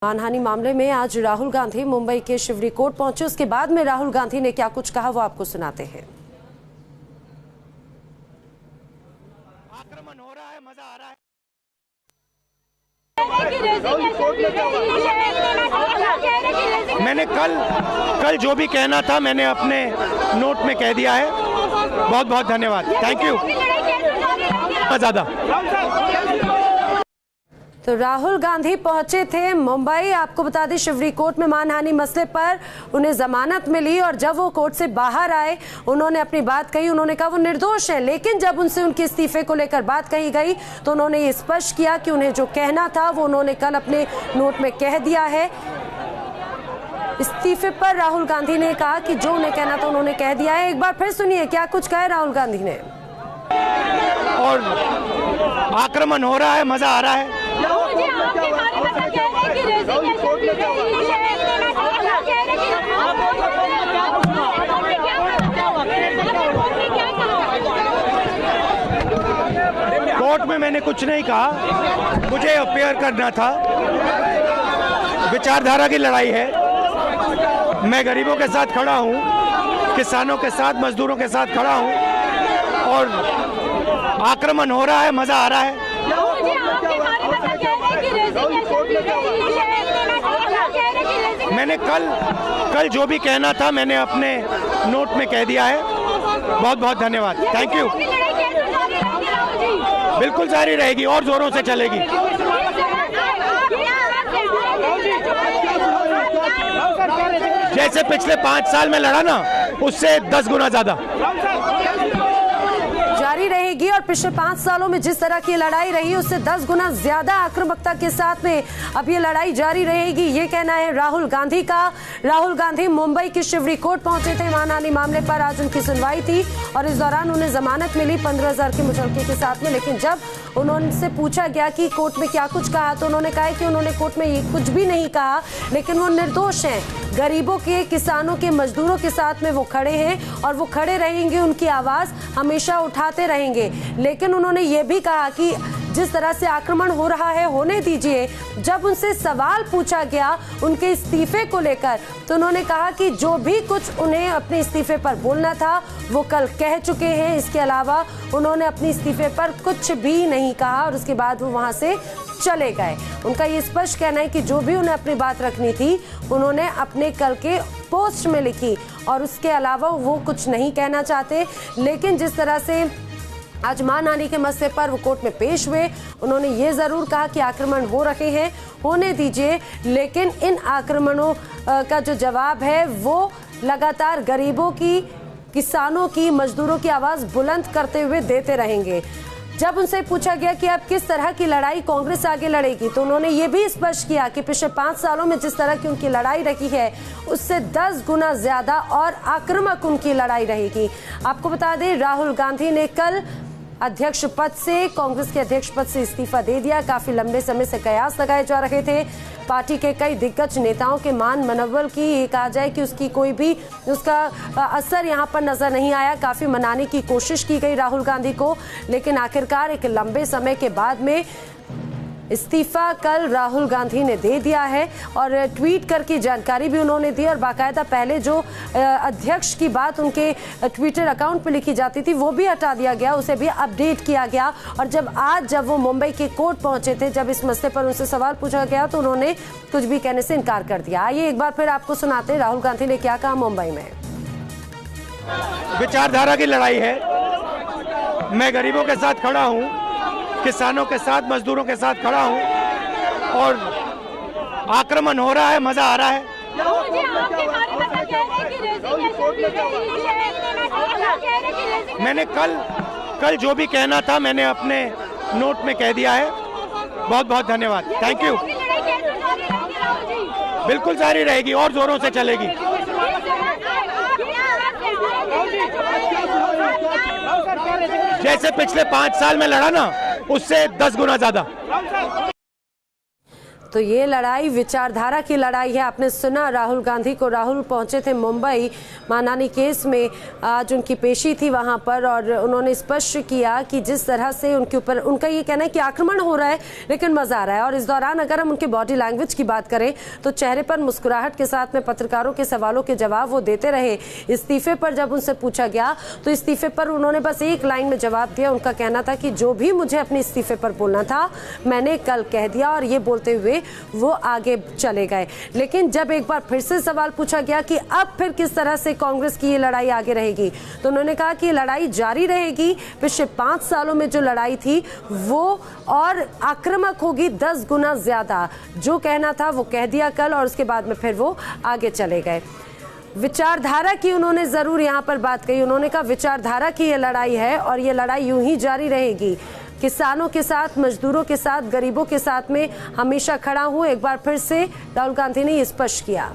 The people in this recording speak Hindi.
मानहानि मामले में आज राहुल गांधी मुंबई के शिवरी कोर्ट पहुंचे। उसके बाद में राहुल गांधी ने क्या कुछ कहा वो आपको सुनाते हैं। आक्रमण हो रहा है, मजा आ रहा है। मैंने कल जो भी कहना था मैंने अपने नोट में कह दिया है। बहुत बहुत धन्यवाद, थैंक यू। ज्यादा तो राहुल गांधी पहुंचे थे मुंबई। आपको बता दें शिवरी कोर्ट में मानहानि मसले पर उन्हें जमानत मिली और जब वो कोर्ट से बाहर आए उन्होंने अपनी बात कही। उन्होंने कहा वो निर्दोष है, लेकिन जब उनसे उनके इस्तीफे को लेकर बात कही गई तो उन्होंने ये स्पष्ट किया कि उन्हें जो कहना था वो उन्होंने कल अपने नोट में कह दिया है। इस्तीफे पर राहुल गांधी ने कहा कि जो उन्हें कहना था उन्होंने कह दिया है। एक बार फिर सुनिए क्या कुछ कहा राहुल गांधी ने। और आक्रमण हो रहा है, मजा आ रहा है। कोर्ट में मैंने कुछ नहीं कहा, मुझे अपेयर करना था। विचारधारा की लड़ाई है। मैं गरीबों के साथ खड़ा हूं, किसानों के साथ, मजदूरों के साथ खड़ा हूं और आक्रमण हो रहा है, मजा आ रहा है। मैंने कल जो भी कहना था मैंने अपने नोट में कह दिया है। बहुत बहुत धन्यवाद, थैंक यू। बिल्कुल जारी रहेगी और जोरों से चलेगी। जैसे पिछले 5 साल में लड़ा ना, उससे 10 गुना ज्यादा जारी रहेगी और पिछले 5 सालों में जिस तरह की लड़ाई रही उससे 10 गुना ज्यादा आक्रामकता के साथ में अब ये लड़ाई जारी रहेगी, ये कहना है राहुल गांधी का। राहुल गांधी मुंबई की शिवरी कोर्ट पहुंचे थे। मानहानि मामले पर आज उनकी सुनवाई थी और इस दौरान उन्हें जमानत मिली 15,000 के मुचलके के साथ में। लेकिन जब उन्होंने पूछा गया कि कोर्ट में क्या कुछ कहा तो उन्होंने कहा कि उन्होंने कोर्ट में ये कुछ भी नहीं कहा, लेकिन वो निर्दोष हैं। गरीबों के, किसानों के, मजदूरों के साथ में वो खड़े हैं और वो खड़े रहेंगे, उनकी आवाज हमेशा उठाते रहेंगे। लेकिन उन्होंने ये भी कहा कि जिस तरह से आक्रमण हो रहा है होने दीजिए। जब उनसे सवाल पूछा गया उनके इस्तीफे को लेकर तो उन्होंने कहा कि जो भी कुछ उन्हें अपने इस्तीफे पर बोलना था वो कल कह चुके हैं। इसके अलावा उन्होंने अपने इस्तीफे पर कुछ भी नहीं कहा और उसके बाद वो वहां से चले गए। उनका ये स्पष्ट कहना है कि जो भी उन्हें अपनी बात रखनी थी उन्होंने अपने कल के पोस्ट में लिखी और उसके अलावा वो कुछ नहीं कहना चाहते। लेकिन जिस तरह से आज मानहानि के मसले पर वो कोर्ट में पेश हुए, उन्होंने ये जरूर कहा कि आक्रमण हो रहे हैं, होने दीजिए, लेकिन इन आक्रमणों का जो जवाब है वो लगातार गरीबों की, किसानों की, मजदूरों की आवाज बुलंद करते हुए देते रहेंगे। जब उनसे पूछा गया कि अब किस तरह की लड़ाई कांग्रेस आगे लड़ेगी तो उन्होंने ये भी स्पष्ट किया कि पिछले 5 सालों में जिस तरह की उनकी लड़ाई रही है उससे 10 गुना ज्यादा और आक्रामक उनकी लड़ाई रहेगी। आपको बता दें राहुल गांधी ने कल अध्यक्ष पद से, कांग्रेस के अध्यक्ष पद से इस्तीफा दे दिया। काफी लंबे समय से कयास लगाए जा रहे थे। पार्टी के कई दिग्गज नेताओं के मान मनोबल की ये कहा जाए कि उसकी कोई भी उसका असर यहां पर नजर नहीं आया। काफी मनाने की कोशिश की गई राहुल गांधी को, लेकिन आखिरकार एक लंबे समय के बाद में इस्तीफा कल राहुल गांधी ने दे दिया है और ट्वीट करके जानकारी भी उन्होंने दी और बाकायदा पहले जो अध्यक्ष की बात उनके ट्विटर अकाउंट पे लिखी जाती थी वो भी हटा दिया गया, उसे भी अपडेट किया गया। और जब वो मुंबई के कोर्ट पहुंचे थे, जब इस मसले पर उनसे सवाल पूछा गया तो उन्होंने कुछ भी कहने से इनकार कर दिया। आइए एक बार फिर आपको सुनाते हैं राहुल गांधी ने क्या कहा मुंबई में। विचारधारा की लड़ाई है। मैं गरीबों के साथ खड़ा हूं, किसानों के साथ, मजदूरों के साथ खड़ा हूं और आक्रमण हो रहा है, मजा आ रहा है। मैंने कल जो भी कहना था मैंने अपने नोट में कह दिया है। बहुत बहुत धन्यवाद, थैंक यू। बिल्कुल जारी रहेगी और जोरों से चलेगी। जैसे पिछले 5 साल में लड़ा ना, उससे 10 गुना ज्यादा। तो ये लड़ाई विचारधारा की लड़ाई है। आपने सुना राहुल गांधी को, राहुल पहुंचे थे मुंबई मानहानि केस में, आज उनकी पेशी थी वहां पर, और उन्होंने स्पष्ट किया कि जिस तरह से उनके ऊपर, उनका ये कहना है कि आक्रमण हो रहा है लेकिन मजा आ रहा है। और इस दौरान अगर हम उनके बॉडी लैंग्वेज की बात करें तो चेहरे पर मुस्कुराहट के साथ में पत्रकारों के सवालों के जवाब वो देते रहे। इस्तीफे पर जब उनसे पूछा गया तो इस्तीफे पर उन्होंने बस एक लाइन में जवाब दिया। उनका कहना था कि जो भी मुझे अपने इस्तीफे पर बोलना था मैंने कल कह दिया, और ये बोलते हुए वो आगे चले गए। लेकिन जब एक बार फिर से सवाल पूछा गया कि अब फिर किस तरह से कांग्रेस की ये लड़ाई आगे रहेगी, तो उन्होंने कहा कि लड़ाई जारी रहेगी। पिछले 5 सालों में जो लड़ाई थी वो और आक्रामक होगी 10 गुना ज्यादा। जो कहना था वो कह दिया कल, और उसके बाद में फिर वो आगे चले गए। विचारधारा की उन्होंने जरूर यहाँ पर बात कही। उन्होंने कहा विचारधारा की ये लड़ाई है और ये लड़ाई यूं ही जारी रहेगी। किसानों के साथ, मजदूरों के साथ, गरीबों के साथ में हमेशा खड़ा हूं। एक बार फिर से राहुल गांधी ने ये स्पष्ट किया।